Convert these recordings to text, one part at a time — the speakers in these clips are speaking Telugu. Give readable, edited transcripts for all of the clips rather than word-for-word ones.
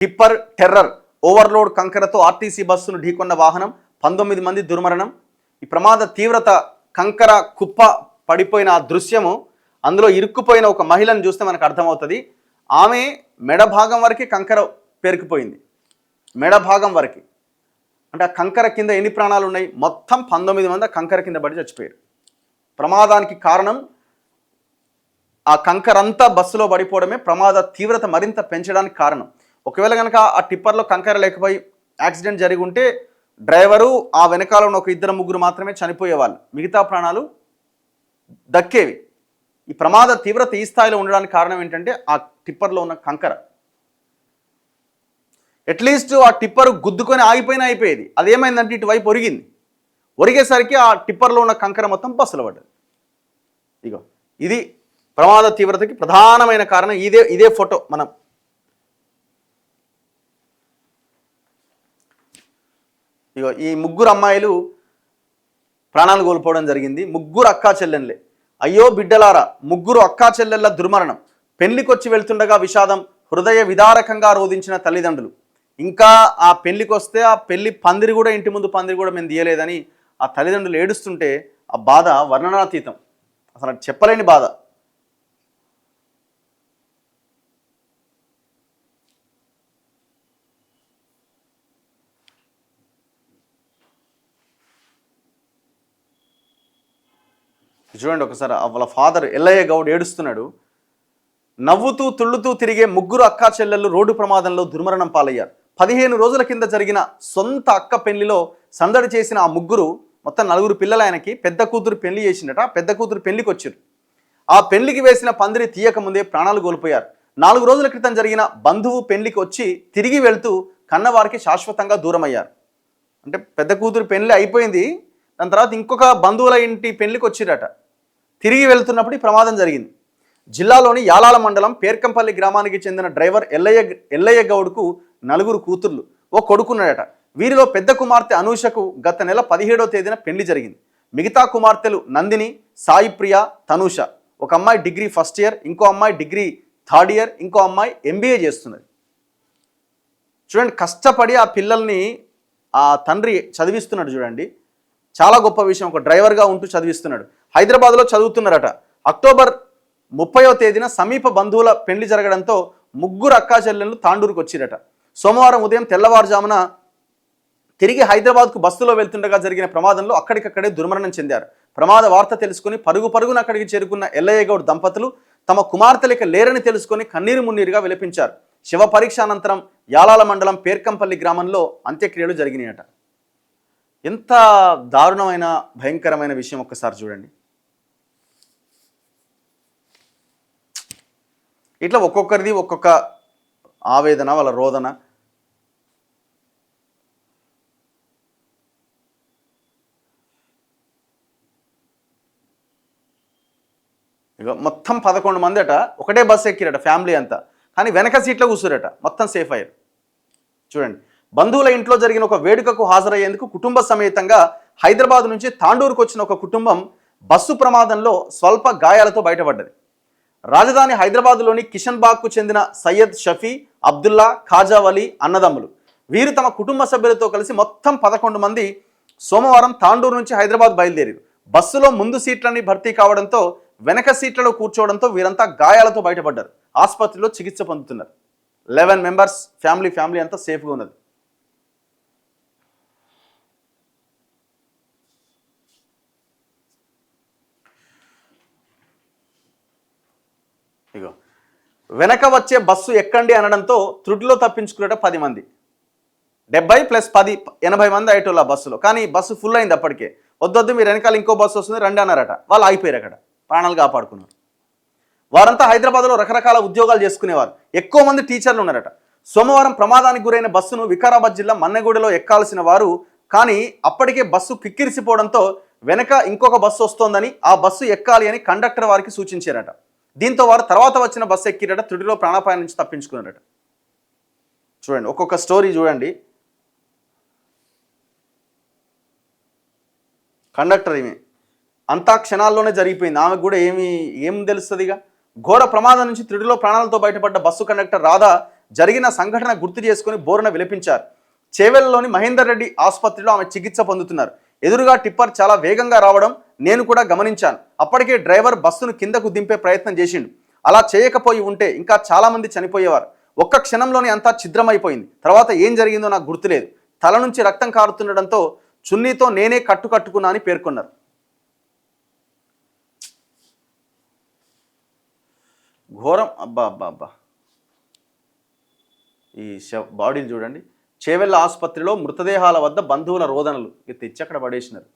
టిప్పర్ టెర్రర్ ఓవర్లోడ్ కంకరతో ఆర్టీసీ బస్సును ఢీకొన్న వాహనం 19 మంది దుర్మరణం. ఈ ప్రమాద తీవ్రత కంకర కుప్ప పడిపోయిన ఆ దృశ్యము, అందులో ఇరుక్కుపోయిన ఒక మహిళను చూస్తే మనకు అర్థమవుతుంది. ఆమె మెడ భాగం వరకు కంకర పేరుకుపోయింది, మెడ భాగం వరకు. అంటే ఆ కంకర కింద ఎన్ని ప్రాణాలు ఉన్నాయి? మొత్తం 19 మంది ఆ కంకర కింద పడి చచ్చిపోయారు. ప్రమాదానికి కారణం ఆ కంకరంతా బస్సులో పడిపోవడమే ప్రమాద తీవ్రత మరింత పెంచడానికి కారణం. ఒకవేళ కనుక ఆ టిప్పర్లో కంకర లేకపోయి యాక్సిడెంట్ జరిగి ఉంటే డ్రైవరు ఆ వెనకాల ఉన్న ఒక 2-3 మాత్రమే చనిపోయేవాళ్ళు, మిగతా ప్రాణాలు దక్కేవి. ఈ ప్రమాద తీవ్రత ఈ స్థాయిలో ఉండడానికి కారణం ఏంటంటే ఆ టిప్పర్లో ఉన్న కంకర. అట్లీస్ట్ ఆ టిప్పర్ గుద్దుకొని ఆగిపోయినా అయిపోయేది. అదేమైందంటే ఇటువైపు ఒరిగింది. ఒరిగేసరికి ఆ టిప్పర్లో ఉన్న కంకర మొత్తం బస్సులో పడ్డది. ఇగో ఇది ప్రమాద తీవ్రతకి ప్రధానమైన కారణం. ఇదే ఫోటో మనం ఇగో ఈ 3 అమ్మాయిలు ప్రాణాలు కోల్పోవడం జరిగింది. 3 అక్కా చెల్లెళ్ళే. అయ్యో బిడ్డలారా, 3 అక్కా చెల్లెళ్ళ దుర్మరణం. పెళ్లికొచ్చి వెళ్తుండగా విషాదం, హృదయ విదారకంగా రోధించిన తల్లిదండ్రులు. ఇంకా ఆ పెళ్లికి వస్తే ఆ పెళ్లి పందిరి కూడా, ఇంటి ముందు పందిరి కూడా మేము తీయలేదని ఆ తల్లిదండ్రులు ఏడుస్తుంటే ఆ బాధ వర్ణనాతీతం, అసలు చెప్పలేని బాధ. చూడండి ఒకసారి, వాళ్ళ ఫాదర్ ఎల్లయ్య గౌడ్ ఏడుస్తున్నాడు. నవ్వుతూ తుళ్ళుతూ తిరిగే 3 అక్కా చెల్లెళ్ళు రోడ్డు ప్రమాదంలో దుర్మరణం పాలయ్యారు. 15 రోజుల కింద జరిగిన సొంత అక్క పెళ్లిలో సందడి చేసిన ఆ 3, మొత్తం 4 పిల్లలు ఆయనకి. పెద్ద కూతురు పెళ్లి చేసిండట. పెద్ద కూతురు పెళ్లికి వచ్చారు. ఆ పెళ్లికి వేసిన పందిరి తీయకముందే ప్రాణాలు కోల్పోయారు. 4 రోజుల క్రితం జరిగిన బంధువు పెళ్లికి వచ్చి తిరిగి వెళ్తూ కన్నవారికి శాశ్వతంగా దూరమయ్యారు. అంటే పెద్ద కూతురు పెళ్లి అయిపోయింది, దాని తర్వాత ఇంకొక బంధువుల ఇంటి పెళ్లికి వచ్చిరట. తిరిగి వెళ్తున్నప్పుడు ఈ ప్రమాదం జరిగింది. జిల్లాలోని యాలాల మండలం పేర్కంపల్లి గ్రామానికి చెందిన డ్రైవర్ ఎల్లయ్య గౌడ్కు 4 కూతుర్లు, ఓ కొడుకున్నాడట. వీరిలో పెద్ద కుమార్తె అనూషకు గత నెల 17వ తేదీన పెళ్లి జరిగింది. మిగతా కుమార్తెలు నందిని, సాయి ప్రియ, తనూష. ఒక అమ్మాయి డిగ్రీ ఫస్ట్ ఇయర్, ఇంకో అమ్మాయి డిగ్రీ థర్డ్ ఇయర్, ఇంకో అమ్మాయి MBA చేస్తున్నది. చూడండి, కష్టపడి ఆ పిల్లల్ని ఆ తండ్రి చదివిస్తున్నాడు. చూడండి, చాలా గొప్ప విషయం. ఒక డ్రైవర్గా ఉంటూ చదివిస్తున్నాడు. హైదరాబాద్లో చదువుతున్నారట. అక్టోబర్ 30వ తేదీన సమీప బంధువుల పెళ్లి జరగడంతో 3 అక్కా చెల్లెళ్ళు తాండూరుకు వచ్చిరట. సోమవారం ఉదయం తెల్లవారుజామున తిరిగి హైదరాబాద్కు బస్సులో వెళ్తుండగా జరిగిన ప్రమాదంలో అక్కడికక్కడే దుర్మరణం చెందారు. ప్రమాద వార్త తెలుసుకుని పరుగున అక్కడికి చేరుకున్న ఎల్లయ్య గౌడ్ దంపతులు తమ కుమార్తెలకి లేరని తెలుసుకొని కన్నీరు మున్నీరుగా విలపించారు. శవ పరీక్ష అనంతరం యాలాల మండలం పేర్కంపల్లి గ్రామంలో అంత్యక్రియలు జరిగినాయట. ఎంత దారుణమైన భయంకరమైన విషయం ఒక్కసారి చూడండి. ఇట్లా ఒక్కొక్కరిది ఒక్కొక్క ఆవేదన, వాళ్ళ రోదన. ఇక మొత్తం 11 మంది అట ఒకటే బస్సు ఎక్కిరట, ఫ్యామిలీ అంతా. కానీ వెనక సీట్లో కూర్చురట, మొత్తం సేఫ్ అయ్యారు. చూడండి, బంధువుల ఇంట్లో జరిగిన ఒక వేడుకకు హాజరయ్యేందుకు కుటుంబ సమేతంగా హైదరాబాద్ నుంచి తాండూరుకు వచ్చిన ఒక కుటుంబం బస్సు ప్రమాదంలో స్వల్ప గాయాలతో బయటపడ్డది. రాజధాని హైదరాబాద్లోని కిషన్ బాగ్కు చెందిన సయ్యద్ షఫీ, అబ్దుల్లా, ఖాజా వలీ అన్నదమ్ములు. వీరు తమ కుటుంబ సభ్యులతో కలిసి మొత్తం 11 మంది సోమవారం తాండూరు నుంచి హైదరాబాద్ బయలుదేరారు. బస్సులో ముందు సీట్లన్నీ భర్తీ కావడంతో వెనక సీట్లలో కూర్చోవడంతో వీరంతా గాయాలతో బయటపడ్డారు. ఆసుపత్రిలో చికిత్స పొందుతున్నారు. 11 మెంబర్స్ ఫ్యామిలీ అంతా సేఫ్గా ఉన్నది. ఇగో వెనక వచ్చే బస్సు ఎక్కండి అనడంతో త్రుటిలో తప్పించుకునేట 10 మంది. 70 + 10 80 మంది అయ్యేటోళ్ళు ఆ బస్సులో. కానీ బస్సు ఫుల్ అయింది అప్పటికే. వద్దొద్దు మీరు వెనకాల ఇంకో బస్సు వస్తుంది రండి అన్నారట. వాళ్ళు ఆగిపోయారు, అక్కడ ప్రాణాలు కాపాడుకున్నారు. వారంతా హైదరాబాద్లో రకరకాల ఉద్యోగాలు చేసుకునేవారు. ఎక్కువ మంది టీచర్లు ఉన్నారట. సోమవారం ప్రమాదానికి గురైన బస్సును వికారాబాద్ జిల్లా మన్నెగూడలో ఎక్కాల్సిన వారు కానీ అప్పటికే బస్సు కిక్కిరిసిపోవడంతో వెనక ఇంకొక బస్సు వస్తోందని ఆ బస్సు ఎక్కాలి అని కండక్టర్ వారికి సూచించారట. దీంతో వారు తర్వాత వచ్చిన బస్సు ఎక్కిరట. త్రుటిలో ప్రాణాపాయం నుంచి తప్పించుకున్నారట. చూడండి, ఒక్కొక్క స్టోరీ చూడండి. కండక్టర్ ఈమె, అంతా క్షణాల్లోనే జరిగిపోయింది. ఆమెకు కూడా ఏం తెలుస్తుందిగా. ఘోర ప్రమాదం నుంచి త్రుటిలో ప్రాణాలతో బయటపడ్డ బస్సు కండక్టర్ రాధా జరిగిన సంఘటన గుర్తు చేసుకుని బోరున విలపించారు. చేవెళ్లలోని మహేందర్ రెడ్డి ఆసుపత్రిలో ఆమె చికిత్స పొందుతున్నారు. ఎదురుగా టిప్పర్ చాలా వేగంగా రావడం నేను కూడా గమనించాను. అప్పటికే డ్రైవర్ బస్సును కిందకు దింపే ప్రయత్నం చేసిండు. అలా చేయకపోయి ఉంటే ఇంకా చాలా మంది చనిపోయేవారు. ఒక్క క్షణంలోనే అంతా ఛిద్రమైపోయింది. తర్వాత ఏం జరిగిందో నాకు గుర్తులేదు. తల నుంచి రక్తం కారుతుండడంతో చున్నీతో నేనే కట్టుకున్నా అని పేర్కొన్నారు. ఘోరం. అబ్బా అబ్బా అబ్బా, ఈ బాడీలు చూడండి. చేవెళ్ళ ఆసుపత్రిలో మృతదేహాల వద్ద బంధువుల రోదనలు తెచ్చి అక్కడ పడేసినారు.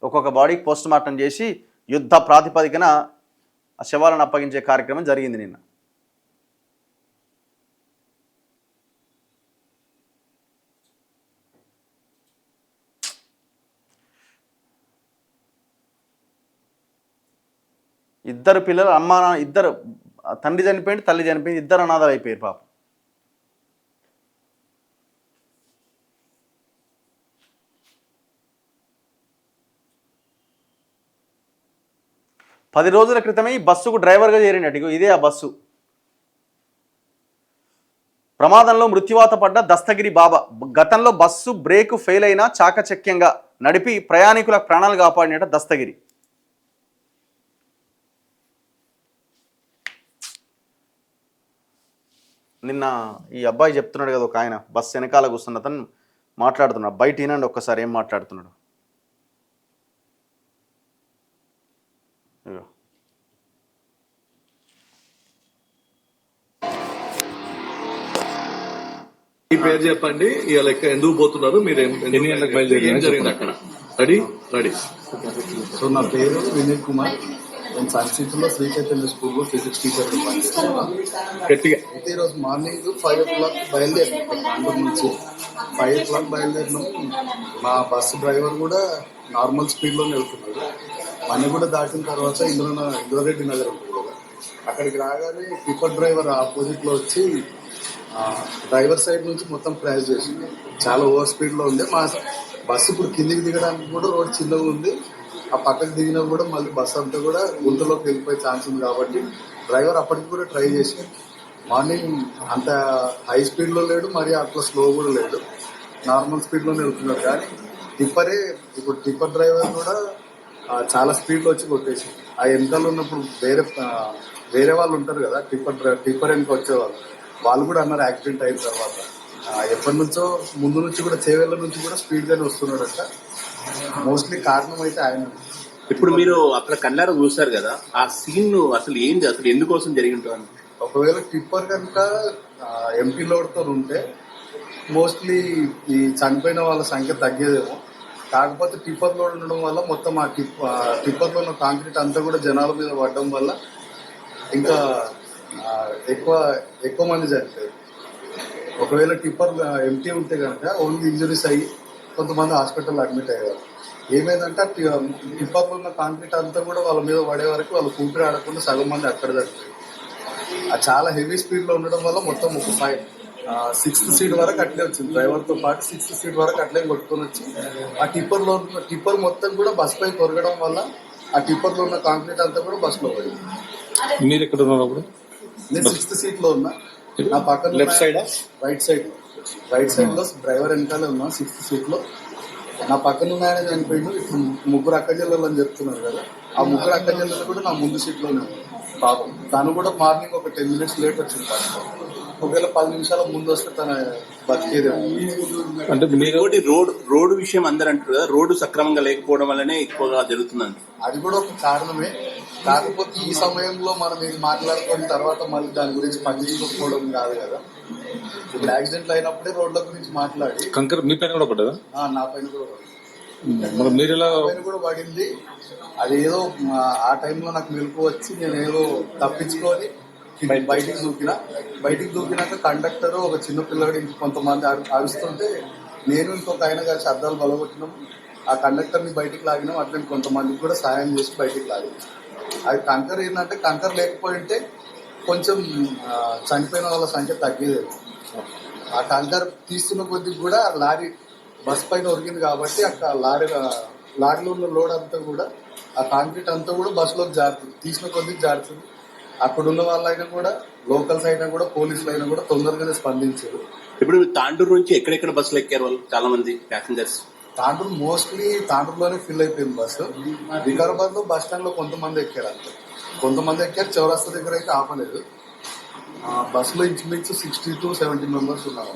ఒక్కొక్క బాడీకి పోస్ట్ మార్టం చేసి యుద్ధ ప్రాతిపదికన ఆ శవాలను అప్పగించే కార్యక్రమం జరిగింది నిన్న. ఇద్దరు పిల్లలు, అమ్మ ఇద్దరు, తండ్రి చనిపోయింది, తల్లి చనిపోయింది, ఇద్దరు అనాథాలు అయిపోయారు పాపం. పది రోజుల క్రితమే ఈ బస్సుకు డ్రైవర్గా చేరినట్టు ఇదే ఆ బస్సు. ప్రమాదంలో మృత్యువాత పడ్డ దస్తగిరి బాబా. గతంలో బస్సు బ్రేకు ఫెయిల్ అయినా చాకచక్యంగా నడిపి ప్రయాణికుల ప్రాణాలు కాపాడినట దస్తగిరి. నిన్న ఈ అబ్బాయి చెప్తున్నాడు కదా, ఒక ఆయన బస్సు వెనకాల కూర్చున్న అతను మాట్లాడుతున్నాడు. బయట వినండి ఒక్కసారి ఏం మాట్లాడుతున్నాడు. ఈ పేరు చెప్పండి, ఇవాళ ఎందుకు పోతున్నారు, మీరు ఎన్ని గంటలకు బయలుదేరి, ఏం జరిగింది అక్కడ? Ready ready. సో నా పేరు వినయ్ కుమార్. నేను సంస్కృతిలో శ్రీచైతన్య స్కూల్లో ఫిజిక్స్ టీచర్గా పనిచేస్తున్నాను. గట్టిగా అయితే ఈరోజు మార్నింగ్ 5 o'clock బయలుదేరినాం. బెంగళూరు నుంచి 5 o'clock బయలుదేరినాం. మా బస్సు డ్రైవర్ కూడా నార్మల్ స్పీడ్లోనే వెళ్తున్నాడు. మన కూడా దాటిన తర్వాత ఇంద్రారెడ్డి నగర్ ఉంటుంది కదా, అక్కడికి రాగానే టిప్పర్ డ్రైవర్ ఆపోజిట్లో వచ్చి డ్రైవర్ సైడ్ నుంచి మొత్తం క్రాష్ చేసింది. చాలా ఓవర్ స్పీడ్లో ఉంది. మా బస్సు ఇప్పుడు కిందికి దిగడానికి కూడా రోడ్ చిన్నగా ఉంది. ఆ పక్కకు దిగినా కూడా మళ్ళీ బస్సు అంతా కూడా గుంటలోకి వెళ్ళిపోయే ఛాన్స్ ఉంది. కాబట్టి డ్రైవర్ అప్పటికి కూడా ట్రై చేసి మార్నింగ్ అంత హై స్పీడ్లో లేడు, మరి అట్లా స్లో కూడా లేడు, నార్మల్ స్పీడ్లోనే వెళ్తున్నాడు. కానీ ఇప్పుడు టిప్పర్ డ్రైవర్ కూడా చాలా స్పీడ్లో వచ్చి కొట్టేసి ఆ వెనకాల ఉన్నప్పుడు వేరే వాళ్ళు ఉంటారు కదా, టిప్పర్ వెనక వచ్చేవాళ్ళు, వాళ్ళు కూడా అన్నారు యాక్సిడెంట్ అయిన తర్వాత. ఎప్పటి నుంచో ముందు నుంచి కూడా చేవెళ్ళ నుంచి కూడా స్పీడ్ గానే వస్తున్నాడంట. మోస్ట్లీ కారణం అయితే ఆయన. ఇప్పుడు మీరు అక్కడ కళ్ళారా చూస్తారు కదా, ఆ సీన్ అసలు ఏంది, అసలు ఎందుకోసం జరిగి ఉంటుంది? ఒకవేళ టిప్పర్ కనుక ఎంపీ లోడ్తో ఉంటే మోస్ట్లీ ఈ చనిపోయిన వాళ్ళ సంఖ్య తగ్గేదేమో. కాకపోతే టిప్పర్ లోడ్ ఉండడం వల్ల మొత్తం ఆ టిప్పర్లో ఉన్న కాంక్రీట్ అంతా కూడా జనాల మీద పడడం వల్ల ఇంకా ఎక్కువ మంది చనిపోయారు. ఒకవేళ టిప్పర్ ఎంటీ ఉంటే కనుక ఓన్లీ ఇంజరీస్ అయ్యి కొంతమంది హాస్పిటల్లో అడ్మిట్ అయ్యేవారు. ఏమైందంటే టిప్పర్లో ఉన్న కాంక్రీట్ అంతా కూడా వాళ్ళ మీద పడే వరకు వాళ్ళు ఊపిరి ఆడకుండా సగం మంది అక్కడ చనిపోయారు. అది చాలా హెవీ స్పీడ్లో ఉండడం వల్ల మొత్తం ఒక 6th సీట్ వరకు అట్లే వచ్చింది. డ్రైవర్తో పాటు 6th సీట్ వరకు అట్లే కొట్టుకొని వచ్చి ఆ టిప్పర్ మొత్తం కూడా బస్ పై కొరగడం వల్ల ఆ టిప్పర్లో ఉన్న కాంక్రీట్ అంతా కూడా బస్సులో పడింది. మీరు ఎక్కడ ఉన్నారు అప్పుడు? నేను 6th సీట్లో ఉన్నా. నా పక్కన లెఫ్ట్ సైడ్ రైట్ సైడ్ లో డ్రైవర్ వెనకాలే ఉన్నా 6th సీట్లో. నా పక్కన ఆయన చనిపోయిండు. ఇప్పుడు 3 అక్కచెల్లెలు అని చెప్తున్నారు కదా, ఆ 3 అక్కచెల్లెలు కూడా నా ముందు సీట్లోనే ఉంది. పాపం తను కూడా మార్నింగ్ ఒక 10 minutes లేట్ వచ్చింది. ఒకవేళ 10 నిమిషాల ముందు వస్తే తన బతికేదేమో. అంటే మీరు రోడ్డు విషయం అందరూ అంటారు కదా, రోడ్డు సక్రమంగా లేకపోవడం వల్లనే ఎక్కువగా జరుగుతుందండి. అది కూడా ఒక కారణమే. కాకపోతే ఈ సమయంలో మనం ఇది మాట్లాడుకున్న తర్వాత మళ్ళీ దాని గురించి పట్టించుకోకపోవడం కాదు కదా. ఇప్పుడు యాక్సిడెంట్లు అయినప్పుడే రోడ్ల గురించి మాట్లాడి కంకర్ మీ పైన కూడా పడ్డదా? నా పైన కూడా పడింది. మీరు ఎలా పైన కూడా పడింది. అది ఏదో ఆ టైంలో నాకు మెలకు వచ్చి నేను ఏదో తప్పించుకొని బయటికి దూకినాక కండక్టర్ ఒక చిన్న పిల్లగాడు ఇంక కొంతమంది ఆడుస్తుంటే నేను ఇంకొక ఆయన కలిసి అద్దాలు బలగొట్టినాం. ఆ కండక్టర్ని బయటికి లాగినాం. అట్లా కొంతమందికి కూడా సాయం చేసి బయటికి లాగినాం. అది కంకర్ ఏంటంటే కంకర్ లేకపోయింటే కొంచెం చనిపోయిన వాళ్ళ సంఖ్య తగ్గేది. ఆ కంకర్ తీస్తున్న కొద్దికి కూడా లారీ బస్ పైన ఒరిగింది కాబట్టి అక్కడ లారీలో ఉన్న లోడ్ అంతా కూడా ఆ కాంక్రీట్ అంతా కూడా బస్సులోకి జారుతుంది. తీసిన కొద్దికి జారుతుంది. అక్కడున్న వాళ్ళైనా కూడా లోకల్స్ అయినా కూడా పోలీసులు అయినా కూడా తొందరగానే స్పందించారు. ఇప్పుడు తాండూరు నుంచి ఎక్కడెక్కడ బస్సులు ఎక్కారు వాళ్ళు చాలా మంది ప్యాసింజర్స్? తాండూరు మోస్ట్లీ తాండూరులోనే ఫిల్ అయిపోయింది బస్సు. వికారాబాద్ లో బస్ స్టాండ్ లో కొంతమంది ఎక్కారు అంతే, కొంతమంది ఎక్కారు. చౌరస్తా దగ్గర అయితే ఆపలేదు. బస్సులో ఇంచుమించు 60 to 70 మెంబర్స్ ఉన్నారు.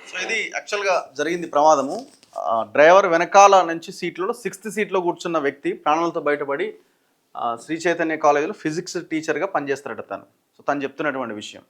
సో ఇది యాక్చువల్గా జరిగింది ప్రమాదము. డ్రైవర్ వెనకాల నుంచి సీట్లో 6th సీట్లో కూర్చున్న వ్యక్తి ప్రాణాలతో బయటపడి శ్రీ చైతన్య కాలేజీలో ఫిజిక్స్ టీచర్గా పనిచేస్తారట తను. సో తను చెప్తున్నటువంటి విషయం,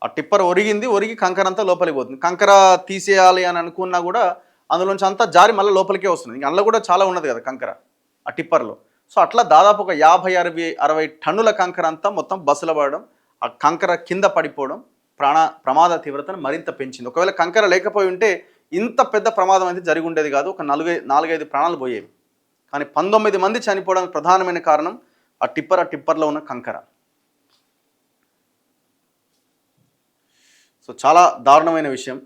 ఆ టిప్పర్ ఒరిగి కంకర అంతా లోపలికి పోతుంది. కంకర తీసేయాలి అని అనుకున్నా కూడా అందులోంచి అంతా జారి మళ్ళీ లోపలికే వస్తుంది. ఇంకా అందులో కూడా చాలా ఉన్నది కదా కంకర ఆ టిప్పర్లో. సో అట్లా దాదాపు ఒక 50-60 టన్నుల కంకర అంతా మొత్తం బస్సులో పడడం, ఆ కంకర కింద పడిపోవడం ప్రమాద తీవ్రతను మరింత పెంచింది. ఒకవేళ కంకర లేకపోయి ఉంటే ఇంత పెద్ద ప్రమాదం అయితే జరిగి ఉండేది కాదు, ఒక 4-5 ప్రాణాలు పోయేవి. కానీ 19 మంది చనిపోవడానికి ప్రధానమైన కారణం ఆ టిప్పర్లో ఉన్న కంకర. సో చాలా దారుణమైన విషయం.